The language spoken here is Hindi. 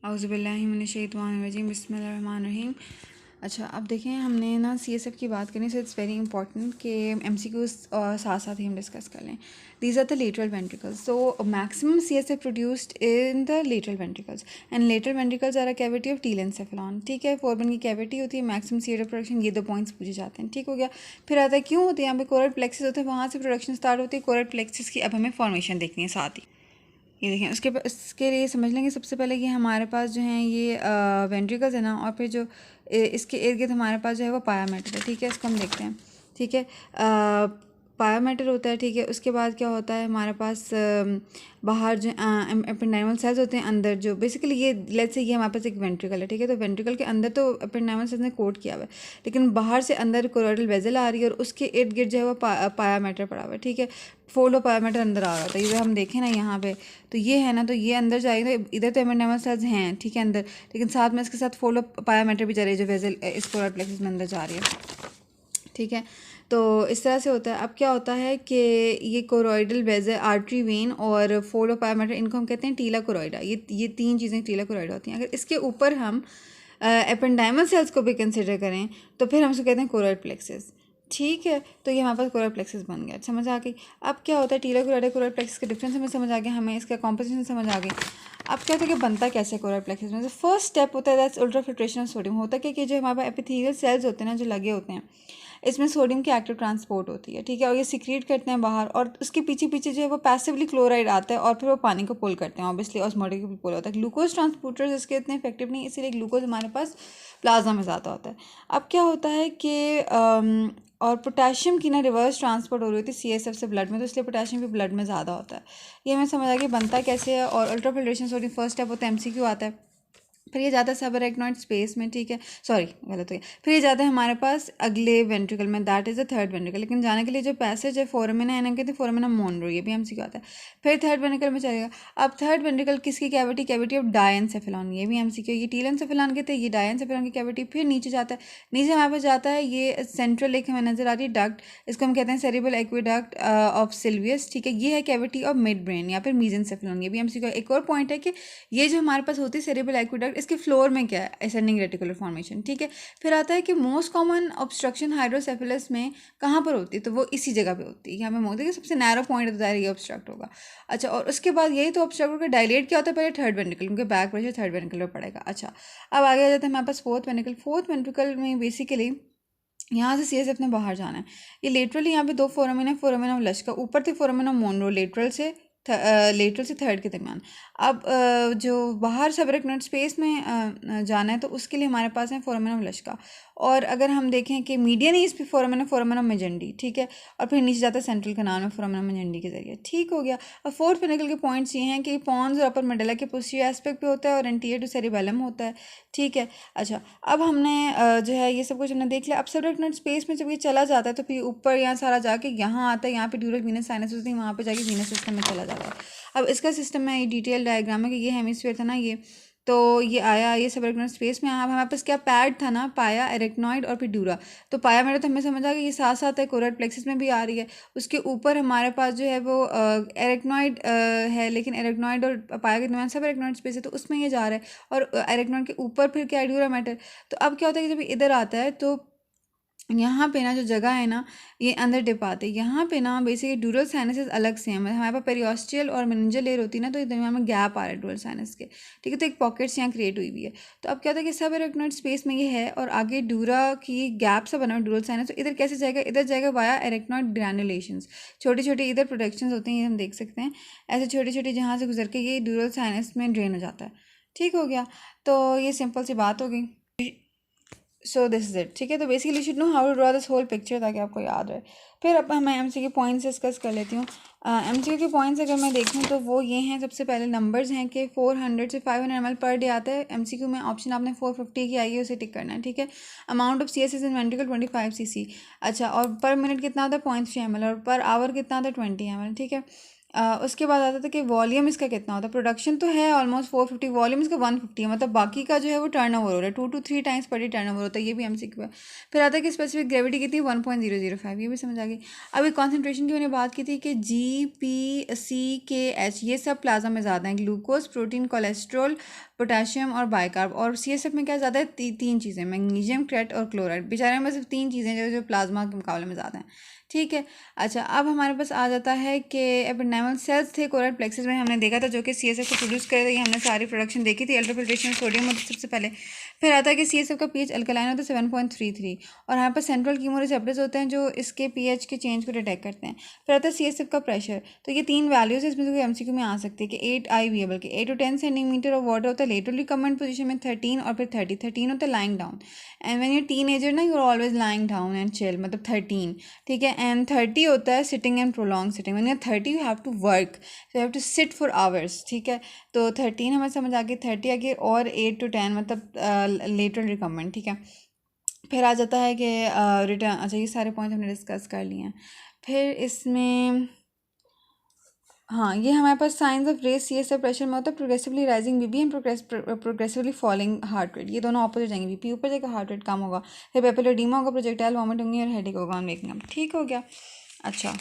औज़ुबिल्लाहिमिनश्शैतानिर्रजीम बिस्मिल्लाहिर्रहमानिर्रहीम। अच्छा, अब देखें, हमने ना CSF की बात करनी, सो इट्स वेरी इंपॉर्टेंट कि MCQs और साथ साथ ही हम डिस्कस कर लें। These are the lateral ventricles. So maximum CSF produced in the lateral ventricles and lateral ventricles are a cavity of telencephalon. ठीक है, फोरमन की कैविटी होती है, मैक्सिमम CSF प्रोडक्शन, ये 2 पॉइंट्स पूछे जाते हैं। ठीक हो गया। फिर आता है क्यों होते हैं यहाँ पे कोरल प्लेक्सिस होते हैं, वहाँ से प्रोडक्शन स्टार्ट होती है। कोरल प्लेक्सिस की अब हमें फॉर्मेशन देखनी है साथ ही। ये देखें, इसके लिए समझ लेंगे सबसे पहले कि हमारे पास जो है ये वेंट्रिकल्स है ना, और फिर जो इसके इर्द गिर्द हमारे पास जो है वो पायामेटर है। ठीक है, इसको हम देखते हैं। ठीक है, पायामेटर होता है। ठीक है, उसके बाद क्या होता है हमारे पास बाहर जो एपेंडाइमल सेल्स होते हैं अंदर, जो बेसिकली ये लेट्स से ये हमारे पास एक वेंट्रिकल है। ठीक है, तो वेंट्रिकल के अंदर तो एपेंडाइमल सेल्स ने कोट किया हुआ है, लेकिन बाहर से अंदर कोरोइडल वेजल आ रही है और उसके इर्द गिर्द जो है वो पायामेटर पड़ा हुआ है। ठीक है, फोल्ड ऑफ पायामेटर अंदर आ रहा था। ये हम देखें ना यहाँ पे, तो ये है ना, तो ये अंदर जाएगा, तो इधर तो एपेंडाइमल सेल्स हैं ठीक है अंदर, लेकिन साथ में इसके साथ फोल्ड ऑफ पायामेटर भी जा रही है, जो वेजल इस कोरल प्लेक्सस में अंदर जा रही है। ठीक है, तो इस तरह से होता है। अब क्या होता है कि ये कोरोइडल वेजल, आर्टरी वेन और फोल्ड ऑफ पायामेटर, इनको हम कहते हैं टीला कोरोइडा। ये 3 चीज़ें टीला कोरोइडा होती हैं। अगर इसके ऊपर हम एपेंडाइमल सेल्स को भी कंसिडर करें तो फिर हम उसको कहते हैं कोरोइड प्लेक्सस। ठीक है, तो ये हमारे पास कोरोइड प्लेक्सस बन गया। समझ आ गई। अब क्या होता है टीला कोरोइडा कोरोइड प्लेक्सस का डिफरेंस हमें समझ आ गया, हमें इसका कॉम्पोजिशन समझ आ गई। अब क्या होता है कि बनता कैसे कोरोइड प्लेक्सस में, फर्स्ट स्टेप होता है दैट्स अल्ट्राफिल्ट्रेशन ऑफ सोडियम। होता है कि जो हमारे पास एपिथेलियल सेल्स होते हैं ना, जो लगे होते हैं, इसमें सोडियम की एक्टिव ट्रांसपोर्ट होती है। ठीक है, और ये सिक्रीट करते हैं बाहर, और उसके पीछे पीछे जो है वो पैसिवली क्लोराइड आता है और फिर वो पानी को पुल करते हैं। ऑब्वियसली ऑस्मोटिक पुल होता है। ग्लूकोज ट्रांसपोर्टर्स इसके इतने इफेक्टिव नहीं, इसीलिए ग्लूकोज हमारे पास प्लाज्मा में ज़्यादा होता है। अब क्या होता है कि और पोटेशियम की ना रिवर्स ट्रांसपोर्ट हो रही होती है CSF से ब्लड में, तो इसलिए पोटेशियम भी ब्लड में ज़्यादा होता है। ये हमें समझ आ गया बनता कैसे है। और अल्ट्राफिल्ट्रेशन सोडियम फर्स्ट स्टेप होता है, MCQ आता है। फिर ये जाता है सबअरेक्नॉइड स्पेस में। ठीक है, सॉरी गलत हो गया। फिर ये जाता है हमारे पास अगले वेंट्रिकल में, that is the third ventricle. लेकिन जाने के लिए जो पैसेज है फोरामिना है, कहते हैं फोरामिना मोनरो, ये भी MCQ आता है। फिर थर्ड वेंट्रिकल में चलेगा। अब थर्ड वेंट्रिकल किसकी कैविटी, कैविटी ऑफ डायनसेफेलॉन, ये भी MCQ। ये टीलेंसेफेलॉन के थे, ये डायनसेफेलॉन की कैविटी। फिर नीचे जाता है, नीचे हमारे पास जाता है ये सेंट्रल एक हमें नजर आ रही है डक्ट, इसको हम कहते हैं सेरिब्रल एक्वेडक्ट ऑफ सिल्वियस। ठीक है, ये है कैविटी ऑफ मिड ब्रेन या फिर मीजेंसेफेलॉन, ये भी MCQ। एक और पॉइंट है कि ये जो हमारे पास होती है सेरिब्रल एक्वेडक्ट, इसके फ्लोर में क्या है, असेंडिंग रेटिकुलर फॉर्मेशन। ठीक है, फिर आता है कि मोस्ट कॉमन ऑब्स्ट्रक्शन हाइड्रोसेफेलस में कहाँ पर होती है, तो वो इसी जगह पे होती है। यहाँ पे मोदी का सबसे नैरो पॉइंट होता है, ये ऑब्स्ट्रक्ट होगा। अच्छा, और उसके बाद यही तो ऑब्स्ट्रक्ट होकर डायलेट क्या होता है, पहले थर्ड वेंट्रिकल, क्योंकि बैक प्रेशर थर्ड वेंट्रिकल पर पड़ेगा। अच्छा, अब आगे आ जाते हैं हमारे पास फोर्थ वेंट्रिकल। फोर्थ वेंट्रिकल में बेसिकली यहाँ से CSF ने बाहर जाना है। ये लेटरली यहाँ पे 2 फोरामिन है, फोरामिन ऑफ लश्का, ऊपर थे फोरामिन ऑफ मोनरो, लेटरल से थर्ड के दरमियान। अब जो बाहर सबरेक्नोइड स्पेस में जाना है, तो उसके लिए हमारे पास है फोरामिन ऑफ लश्का। और अगर हम देखें कि मीडियन है इस पर फोरामिन ऑफ मेजेंडी। ठीक है, और फिर नीचे जाता है सेंट्रल कनाल में फोरामिन ऑफ मेजेंडी के जरिए। ठीक हो गया। अब फोर्थ पिनेकल के पॉइंट्स ये हैं कि पॉन्स और अपर मेडुला के पोस्टीरियर एस्पेक्ट पे होता है और एंटीरियर टू सेरिबेलम होता है। ठीक है, अच्छा, अब हमने जो है ये सब कुछ हमने देख लिया। अब सबरेक्नोइड स्पेस में जब ये चला जाता है तो फिर ऊपर यहाँ सारा जाके यहाँ आता है, यहाँ पे ड्यूरल वीनस साइनस होती है, वहाँ पे जाके वीनस सिस्टम में चला जाता है। अब इसका सिस्टम में ये डिटेल डायग्राम है कि ये हेमिस्फीयर था ना, ये तो ये आया, ये सबरेक्नोइड स्पेस में आया। हमारे पास क्या पैड था ना, पाया, एरेक्नॉइड और फिर ड्यूरा। तो पाया मेरा तो हमें समझ आ गया, ये साथ साथ है, कोरल प्लेक्सस में भी आ रही है। उसके ऊपर हमारे पास जो है वो एरेक्नॉइड है, लेकिन एरेक्नॉइड और पाया के दरमियान सब एरेक्नॉइड स्पेस है, तो उसमें ये जा रहा है। और एरेक्नॉइड के ऊपर फिर क्या है, ड्यूरा मैटर। तो अब क्या होता है कि जब इधर आता है तो यहाँ पे ना जो जगह है ना, ये अंदर डिप आते हैं। यहाँ पे ना बेसिकली ड्यूरल साइनसेस अलग से हैं, मतलब हमारे पास पेरियोस्टियल और मेनिंजियल लेयर होती है ना, तो इधर में गैप आ रहा है ड्यूरल साइनस के। ठीक है, तो एक पॉकेट्स यहाँ क्रिएट हुई हुई है। तो अब क्या होता है कि सब एरेक्नॉइड स्पेस में ये है और आगे ड्यूरा की गैप सा बना हुआ ड्यूरल साइनस। तो इधर कैसे जाएगा, इधर जाएगा वाया एरेक्नॉइड ग्रैनुलेशंस। छोटी छोटी इधर प्रोटेक्शंस होती हैं, ये हम देख सकते हैं, ऐसे छोटी छोटी जहाँ से गुजर के ये ड्यूरल साइनस में ड्रेन हो जाता है। ठीक हो गया, तो ये सिंपल सी बात हो गई। So this is it. ठीक है, तो basically should know how to draw this whole picture, ताकि आपको याद रहे। फिर अब मैं MCQ पॉइंट्स डिस्कस कर लेती हूँ। MCQ के पॉइंट्स अगर मैं देखूँ तो वो ये हैं, सबसे पहले नंबर्स हैं कि 400 से 500 ml पर डे आता है। MCQ में ऑप्शन आपने 450 की आई है, उसे टिक करना है। ठीक है, amount of CSS in ventricle 25 cc। अच्छा, और पर मिनट कितना होता है 0.3 ml, और पर आवर कितना होता है 20 ml। ठीक है, उसके बाद आता था कि वॉल्यूम इसका कितना होता है। प्रोडक्शन तो है ऑलमोस्ट 450, वॉल्यूम इसका 150 है, मतलब बाकी का जो है वो टर्नओवर हो रहा है, 2 to 3 times per day turnover होता है, ये भी MCQ है। फिर आता है कि स्पेसिफिक ग्रेविटी कितनी, 1.005, ये भी समझ आ गई। अभी कॉन्सेंट्रेशन की मैंने बात की थी कि GPCKH ये सब प्लाज्मा में ज़्यादा हैं, ग्लूकोज, प्रोटीन, कोलेस्ट्रॉल, पोटाशियम और बाइकार्ब। और CSF में क्या ज़्यादा है, तीन चीज़ें, मैग्नीशियम, क्रेट और क्लोराइड। बेचारे में सिर्फ तीन चीज़ें जो प्लाज्मा के मुकाबले में ज़्यादा हैं, ठीक है। अच्छा, अब हमारे पास आ जाता है कि एपिडेर्मल सेल्स थे कोरल प्लेक्सस में, हमने देखा था, जो कि CSF को प्रोड्यूस करे थे। ये हमने सारी प्रोडक्शन देखी थी। अल्ट्राफिल्ट्रेशन सोडियम होता है सबसे पहले। फिर आता है कि CSF का pH अल्कलाइन होता है 7.33, और यहाँ पर सेंट्रल कीमोरिसेप्टर्स होते हैं जो इसके pH के चेंज को डिटेक्ट करते हैं। फिर आता है CSF का प्रेशर। तो ये तीन वैल्यूज है, इसमें से कोई MCQ में आ सकती है कि 8 IV बल्कि 8 to 10 सेंटीमीटर ऑफ वाटर होता है लेटरली कमेंट पोजीशन में, 13 और फिर 13 होता है lying down. And when you teenager ना, you are always lying down and chill, मतलब 13, ठीक है। एंड 30 होता है sitting and prolong sitting. When you are 30 you have to work, so you have to sit for hours, ठीक है। तो 13 हमें समझ आ गई, 30 आ गई, और 8 to 10 मतलब लेटरल रिकमेंड, ठीक है। फिर आ जाता है कि रिटर्न। अच्छा, ये सारे पॉइंट हमने डिस्कस कर लिए हैं। फिर इसमें हाँ, ये हमारे पास signs of raised CSF pressure में होता है progressively rising BP and progressively falling heart rate. ये दोनों ऑपोजिट जाएंगे, बीपी ऊपर जाएगा, हार्ट रेट कम होगा। फिर पेपिलोडीमा होगा, प्रोजेक्टाइल वॉमिट होंगी और हेडेक होगा ऑन वेकिंग अप, ठीक हो गया। अच्छा,